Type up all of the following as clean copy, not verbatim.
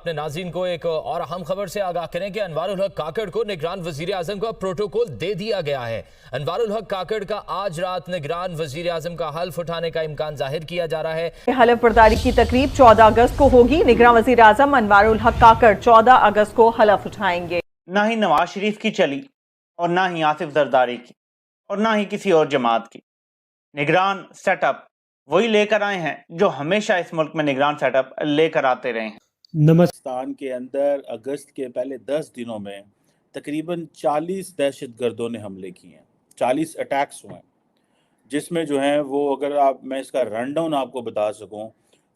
اپنے ناظرین کو ایک اور اہم خبر سے آگاہ کریں کہ انوار الحق کاکڑ کو نگران وزیر اعظم کا پروٹوکول دے دیا گیا ہے۔ انوار الحق کاکڑ کا آج رات نگران وزیر اعظم کا حلف اٹھانے کا امکان ظاہر کیا جا رہا ہے۔ حلف برداری کی تقریب 14 اگست کو ہوگی۔ نگران وزیر اعظم انوار الحق کاکڑ 14 اگست کو حلف اٹھائیں گے۔ نہ ہی نواز شریف کی چلی اور نہ ہی آصف زرداری کی اور نہ ہی کسی اور جماعت کی۔ نگران سیٹ اپ وہی لے کر آئے ہیں جو ہمیشہ اس ملک میں نگران سیٹ اپ لے کر آتے رہے ہیں۔ پاکستان کے اندر اگست کے پہلے 10 دنوں میں تقریباً 40 دہشت گردوں نے حملے کیے ہیں، 40 اٹیکس ہوئے ہیں، جس میں جو ہیں وہ اگر میں اس کا رن ڈاؤن آپ کو بتا سکوں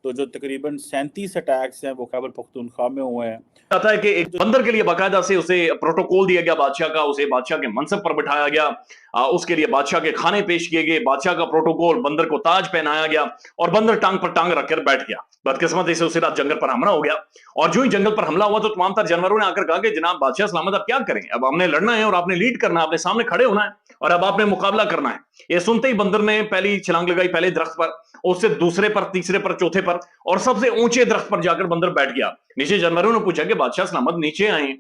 تو جو تقریباً 37 اٹیکس ہیں وہ خیبر پختونخوا میں ہوئے ہیں۔ آتا ہے کہ ایک بندر کے لیے باقاعدہ سے اسے پروٹوکول دیا گیا بادشاہ کا، اسے بادشاہ کے منصب پر بٹھایا گیا، اس کے لیے بادشاہ کے کھانے پیش کیے گئے، بادشاہ کا پروٹوکول، بندر کو تاج پہنایا گیا اور بندر ٹانگ پر ٹانگ رکھ کر بیٹھ گیا۔ بدقسمتی سے اسی رات جنگل پر حملہ ہو گیا اور جو ہی جنگل پر حملہ ہوا تو تمام تر جانوروں نے آ کر کہا کہ جناب بادشاہ سلامت اب کیا کریں، اب ہم نے لڑنا ہے اور آپ نے لیڈ کرنا ہے، آپ نے سامنے کھڑے ہونا ہے اور اب آپ نے مقابلہ کرنا ہے۔ یہ سنتے ہی بندر نے پہلی چھلانگ لگائی پہلے درخت پر، اس سے دوسرے پر، تیسرے پر، چوتھے پر اور سب سے اونچے درخت پر جا کر بندر بیٹھ گیا۔ نیچے جانوروں نے پوچھا کہ بادشاہ سلامت نیچے آئیں،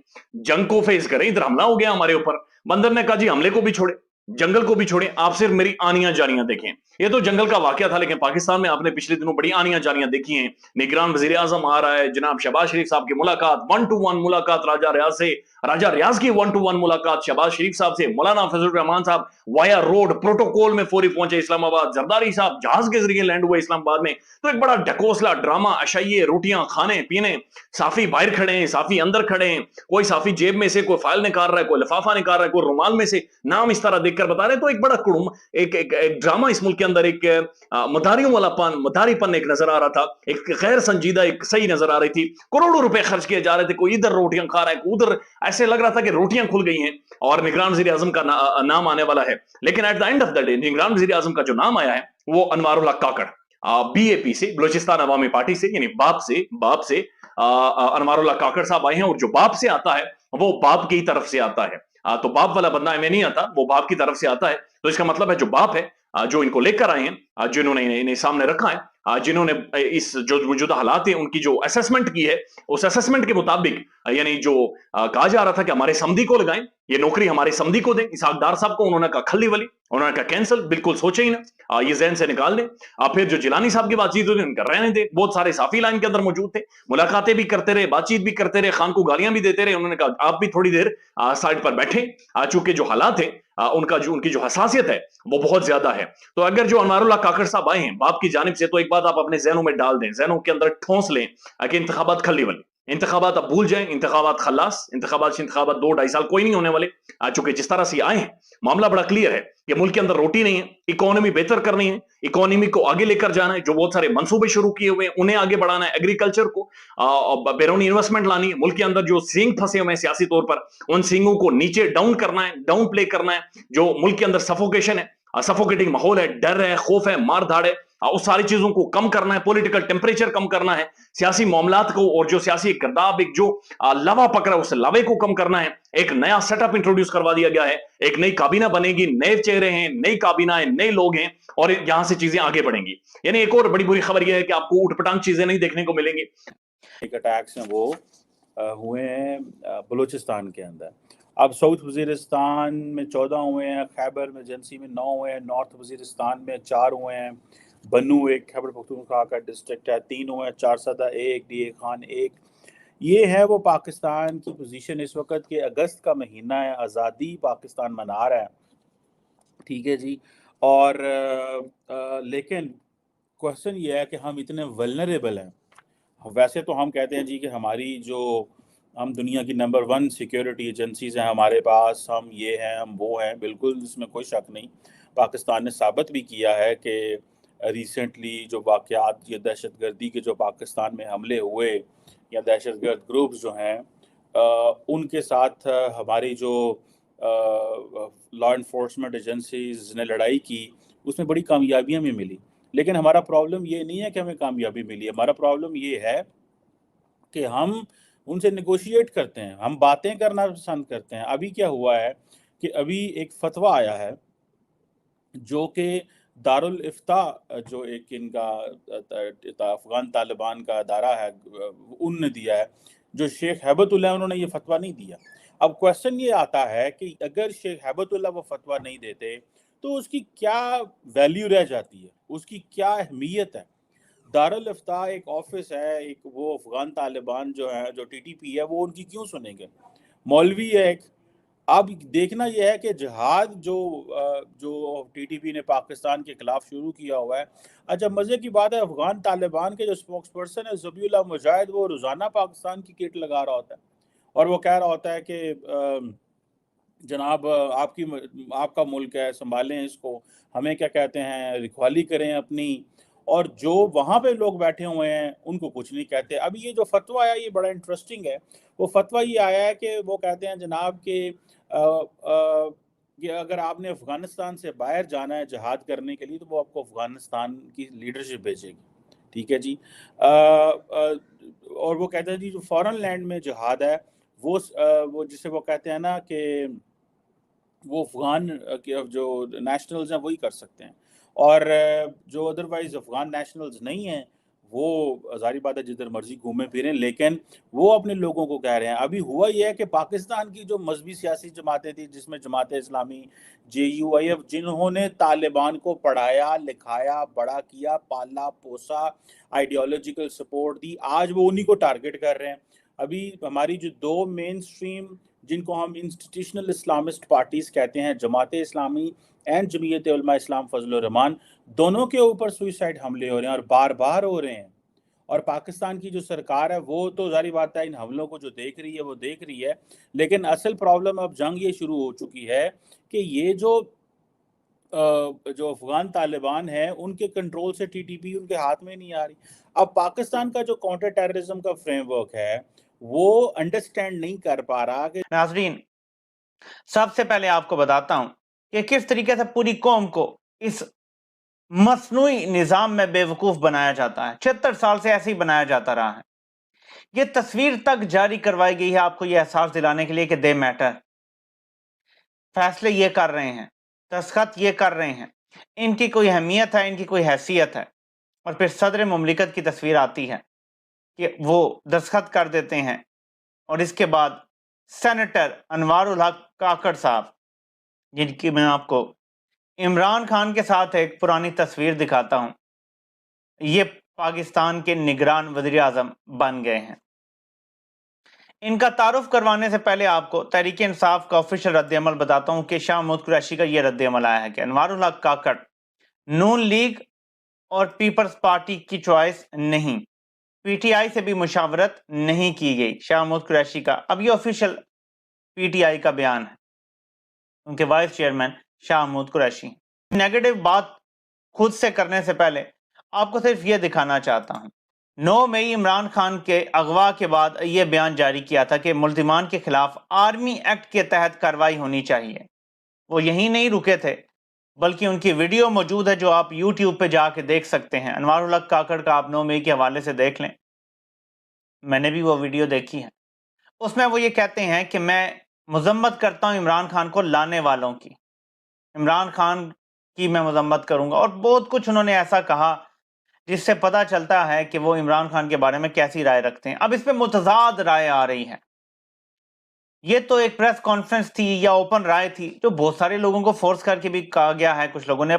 جنگ کو فیس کریں، ادھر حملہ ہو گیا ہمارے اوپر۔ بندر نے کہا جی حملے کو بھی چھوڑے، جنگل کو بھی چھوڑیں، آپ صرف میری آنیاں جانیاں دیکھیں۔ یہ تو جنگل کا واقعہ تھا، لیکن پاکستان میں آپ نے پچھلے دنوں بڑی آنیاں جانیاں دیکھی ہیں۔ نگران وزیر اعظم آ رہا ہے، جناب شہباز شریف صاحب کی ملاقات، 1 to 1 ملاقات راجہ ریاض سے، راجہ ریاض کی 1 to 1 ملاقات شہباز شریف صاحب سے، مولانا فضل الرحمان صاحب وایا روڈ پروٹوکول میں فوری پہنچے اسلام آباد، زرداری صاحب جہاز کے ذریعے لینڈ ہوئے اسلام آباد میں۔ تو ایک بڑا ڈھکوسلا ڈرامہ، عشائیے، روٹیاں کھانے پینے، صافی باہر کھڑے ہیں، صافی اندر کھڑے ہیں، کوئی صافی جیب میں سے کوئی فائل نکال رہا ہے، کوئی لفافہ نکال رہا ہے، کوئی رومال میں سے نام اس طرح دیکھ کر بتا رہے ہیں۔ تو ایک بڑا ایک ڈرامہ اس ملک کے اندر، ایک مداریوں والا مداری پن ایک نظر آ رہا تھا، ایک غیر سنجیدہ ایک صحیح نظر آ رہی تھی۔ کروڑوں روپے خرچ کیے جا رہے تھے، کوئی ادھر روٹیاں کھا رہا ہے، کوئی ادھر، ایسے لگ رہا تھا کہ روٹیاں کھل گئی ہیں اور نگران وزیر اعظم کا نام آنے والا ہے۔ لیکن at the end of the day نگران وزیر اعظم کا جو نام آیا ہے وہ انوار الحق کاکڑ، بی اے پی سے، بلوچستان عوامی پارٹی سے، یعنی باپ سے انوار الحق کاکڑ صاحب آئے ہیں۔ اور جو باپ سے آتا ہے وہ باپ کی طرف سے آتا ہے، تو باپ والا بندہ میں نہیں آتا، وہ باپ کی طرف سے آتا ہے۔ تو اس کا مطلب ہے جو باپ ہے، جو ان کو لے کر آئے ہیں، جنہوں نے انہیں سامنے رکھا ہے، جنہوں نے اس جو موجودہ حالات ہیں ان کی جو اسیسمنٹ کی ہے، اس اسیسمنٹ کے مطابق یعنی جو کہا جا رہا تھا کہ ہمارے سمدھی کو لگائیں، یہ نوکری ہمارے سمدھی کو دیں، اسحاق ڈار صاحب کو، انہوں نے کہا کھلی ولی، انہوں نے کہا کینسل، بالکل سوچے ہی نہ، یہ ذہن سے نکال دیں۔ پھر جو جیلانی صاحب کی بات چیت ہوئی ان کا رہنے دیں، بہت سارے صافی لائن کے اندر موجود تھے، ملاقاتیں بھی کرتے رہے، بات چیت بھی کرتے رہے، خان کو گالیاں بھی دیتے رہے۔ انہوں نے کہا آپ بھی تھوڑی دیر سائڈ پر بیٹھیں، چونکہ جو حالات ہیں ان کی جو حساسیت ہے وہ بہت زیادہ ہے۔ تو اگر جو انوار الحق کاکڑ صاحب آئے ہیں باپ کی جانب سے، تو ایک بات آپ اپنے ذہنوں میں ڈال دیں، ذہنوں کے اندر ٹھونس لیں کہ انتخابات کھلی ولی، انتخابات اب بھول جائیں، انتخابات خلاص، انتخابات 2-2.5 سال کوئی نہیں ہونے والے۔ چونکہ جس طرح سے آئے ہیں معاملہ بڑا کلیئر ہے کہ ملک کے اندر روٹی نہیں ہے، اکانومی بہتر کرنی ہے، اکانومی کو آگے لے کر جانا ہے، جو بہت سارے منصوبے شروع کیے ہوئے ہیں انہیں آگے بڑھانا ہے، ایگریکلچر کو بیرونی انویسٹمنٹ لانی ہے، ملک کے اندر جو سینگ پھنسے ہوئے ہیں سیاسی طور پر ان سینگوں کو نیچے ڈاؤن کرنا ہے، ڈاؤن پلے کرنا ہے۔ جو ملک کے اندر سفوکیشن ہے، سفوکیٹنگ ماحول ہے، ڈر ہے، خوف ہے، مار دھاڑ ہے، اس ساری چیزوں کو کم کرنا ہے، پولیٹیکل ٹیمپریچر کم کرنا ہے، سیاسی معاملات کو اور جو سیاسی گرداب ایک جو لوا پکڑا اس لوے کو کم کرنا ہے۔ ایک نیا سیٹ اپ انٹروڈیوس کروا دیا گیا ہے، ایک نئی کابینہ بنے گی، نئے چہرے ہیں، نئی کابینہ ہے، نئے لوگ ہیں اور یہاں سے چیزیں آگے بڑھیں گی۔ یعنی ایک اور بڑی بری خبر یہ ہے کہ آپ کو اٹھ پٹانگ چیزیں نہیں دیکھنے کو ملیں گی۔ ایک اٹیکس ہیں وہ ہوئے ہیں بلوچستان کے اندر، اب ساؤتھ وزیرستان میں 14 ہوئے ہیں، خیبر ایجنسی میں 9 ہوئے ہیں، نارتھ وزیرستان میں 4 ہوئے ہیں، بنو ایک خیبر پختونخوا کا ڈسٹرکٹ ہے 3 ہوئے ہیں، چارسدہ 1، ڈی اے خان 1۔ یہ ہے وہ پاکستان کی پوزیشن اس وقت کہ اگست کا مہینہ ہے، آزادی پاکستان منا رہا ہے، ٹھیک ہے جی۔ اور لیکن کوشچن یہ ہے کہ ہم اتنے ولنریبل ہیں۔ ویسے تو ہم کہتے ہیں جی کہ ہماری جو ہم دنیا کی نمبر 1 سیکیورٹی ایجنسیز ہیں ہمارے پاس، ہم یہ ہیں ہم وہ ہیں، بالکل اس میں کوئی شک نہیں۔ پاکستان نے ثابت بھی کیا ہے کہ ریسنٹلی جو واقعات یا دہشت گردی کے جو پاکستان میں حملے ہوئے یا دہشت گرد گروپس جو ہیں ان کے ساتھ ہماری جو لا انفورسمنٹ ایجنسیز نے لڑائی کی اس میں بڑی کامیابیاں بھی ملی۔ لیکن ہمارا پرابلم یہ نہیں ہے کہ ہمیں کامیابی ملی، ہمارا پرابلم یہ ہے کہ ہم ان سے نیگوشیٹ کرتے ہیں، ہم باتیں کرنا پسند کرتے ہیں۔ ابھی کیا ہوا ہے کہ ابھی ایک فتویٰ آیا ہے جو کہ دارالفتاء جو ایک ان کا افغان طالبان کا ادارہ ہے ان نے دیا ہے، جو شیخ ہیبت اللہ انہوں نے یہ فتویٰ نہیں دیا۔ اب کویسچن یہ آتا ہے کہ اگر شیخ ہیبت اللہ وہ فتویٰ نہیں دیتے تو اس کی کیا ویلیو رہ جاتی ہے، اس کی کیا اہمیت ہے؟ دارالفتاء ایک آفس ہے، ایک وہ افغان طالبان جو ہے، جو ٹی ٹی پی ہے، وہ ان کی کیوں سنیں گے؟ مولوی ہے ایک۔ اب دیکھنا یہ ہے کہ جہاد جو ٹی ٹی پی نے پاکستان کے خلاف شروع کیا ہوا ہے۔ اچھا مزے کی بات ہے، افغان طالبان کے جو اسپوکس پرسن ہے ذبیح اللہ مجاہد، وہ روزانہ پاکستان کی کٹ لگا رہا ہوتا ہے اور وہ کہہ رہا ہوتا ہے کہ جناب آپ کا ملک ہے، سنبھالیں اس کو، ہمیں کیا کہتے ہیں، رکھوالی کریں اپنی۔ اور جو وہاں پہ لوگ بیٹھے ہوئے ہیں ان کو کچھ نہیں کہتے۔ اب یہ جو فتویٰ آیا یہ بڑا انٹرسٹنگ ہے۔ وہ فتویٰ یہ آیا ہے کہ وہ کہتے ہیں جناب کہ اگر آپ نے افغانستان سے باہر جانا ہے جہاد کرنے کے لیے تو وہ آپ کو افغانستان کی لیڈرشپ بھیجے گی، ٹھیک ہے جی۔ اور وہ کہتے ہیں جی جو فارن لینڈ میں جہاد ہے وہ جسے وہ کہتے ہیں نا کہ وہ افغان جو نیشنلز ہیں وہی کر سکتے ہیں، اور جو ادروائز افغان نیشنلز نہیں ہیں وہ ظاہری بات ہے جدھر مرضی گھومیں پھریں، لیکن وہ اپنے لوگوں کو کہہ رہے ہیں۔ ابھی ہوا یہ ہے کہ پاکستان کی جو مذہبی سیاسی جماعتیں تھیں، جس میں جماعت اسلامی، JUIF، جنہوں نے طالبان کو پڑھایا لکھایا بڑا کیا، پالا پوسا، آئیڈیالوجیکل سپورٹ دی، آج وہ انہی کو ٹارگٹ کر رہے ہیں۔ ابھی ہماری جو دو مین سٹریم جن کو ہم انسٹیٹیوشنل اسلامسٹ پارٹیز کہتے ہیں، جماعت اسلامی اینڈ جمعیت علماء اسلام فضل الرحمان، دونوں کے اوپر سوئسائڈ حملے ہو رہے ہیں اور بار بار ہو رہے ہیں۔ اور پاکستان کی جو سرکار ہے وہ تو ظاہری بات ہے ان حملوں کو جو دیکھ رہی ہے وہ دیکھ رہی ہے، لیکن اصل پرابلم اب جنگ یہ شروع ہو چکی ہے کہ یہ جو افغان طالبان ہیں ان کے کنٹرول سے ٹی ٹی پی ان کے ہاتھ میں نہیں آ رہی۔ اب پاکستان کا جو کاؤنٹر ٹیررزم کا فریم ورک ہے وہ انڈرسٹینڈ نہیں کر پا رہا کہ ناظرین، سب سے پہلے آپ کو بتاتا ہوں کہ کس طریقے سے پوری قوم کو اس مصنوعی نظام میں بے وقوف بنایا جاتا ہے۔ 76 سال سے ایسے ہی بنایا جاتا رہا ہے۔ یہ تصویر تک جاری کروائی گئی ہے آپ کو یہ احساس دلانے کے لیے کہ دے میٹر، فیصلے یہ کر رہے ہیں، دستخط یہ کر رہے ہیں، ان کی کوئی اہمیت ہے، ان کی کوئی حیثیت ہے۔ اور پھر صدر مملکت کی تصویر آتی ہے کہ وہ دستخط کر دیتے ہیں، اور اس کے بعد سینیٹر انوار الحق کاکڑ صاحب، جن کی میں آپ کو عمران خان کے ساتھ ایک پرانی تصویر دکھاتا ہوں، یہ پاکستان کے نگران وزیر اعظم بن گئے ہیں۔ ان کا تعارف کروانے سے پہلے آپ کو تحریک انصاف کا آفیشیل رد عمل بتاتا ہوں کہ شاہ محمود قریشی کا یہ رد عمل آیا ہے کہ انوار الحق کاکڑ نون لیگ اور پیپلز پارٹی کی چوائس نہیں، پی ٹی آئی سے بھی مشاورت نہیں کی گئی۔ شاہ محمود قریشی کا اب یہ آفیشیل پی ٹی آئی کا بیان ہے، ان کے vice chairman Shah Mahmood Qureshi. Negative بات خود سے کرنے سے پہلے آپ کو صرف یہ دکھانا چاہتا ہوں، 9 مئی عمران خان کے اغوا کے بعد یہ بیان جاری کیا تھا کہ ملزمان کے خلاف آرمی ایکٹ کے تحت کارروائی ہونی چاہیے۔ وہ یہیں نہیں رکے تھے بلکہ ان کی ویڈیو موجود ہے جو آپ یوٹیوب پہ جا کے دیکھ سکتے ہیں۔ انوار الحق کاکڑ کا آپ 9 مئی کے حوالے سے دیکھ لیں، میں نے بھی وہ ویڈیو دیکھی ہے۔ اس میں وہ یہ کہتے ہیں کہ میں مذمت کرتا ہوں عمران خان کو لانے والوں کی، عمران خان کی میں مذمت کروں گا، اور بہت کچھ انہوں نے ایسا کہا جس سے پتہ چلتا ہے کہ وہ عمران خان کے بارے میں کیسی رائے رکھتے ہیں۔ اب اس پہ متضاد رائے آ رہی ہے۔ یہ تو ایک پریس کانفرنس تھی یا اوپن رائے تھی جو بہت سارے لوگوں کو فورس کر کے بھی کہا گیا ہے، کچھ لوگوں نے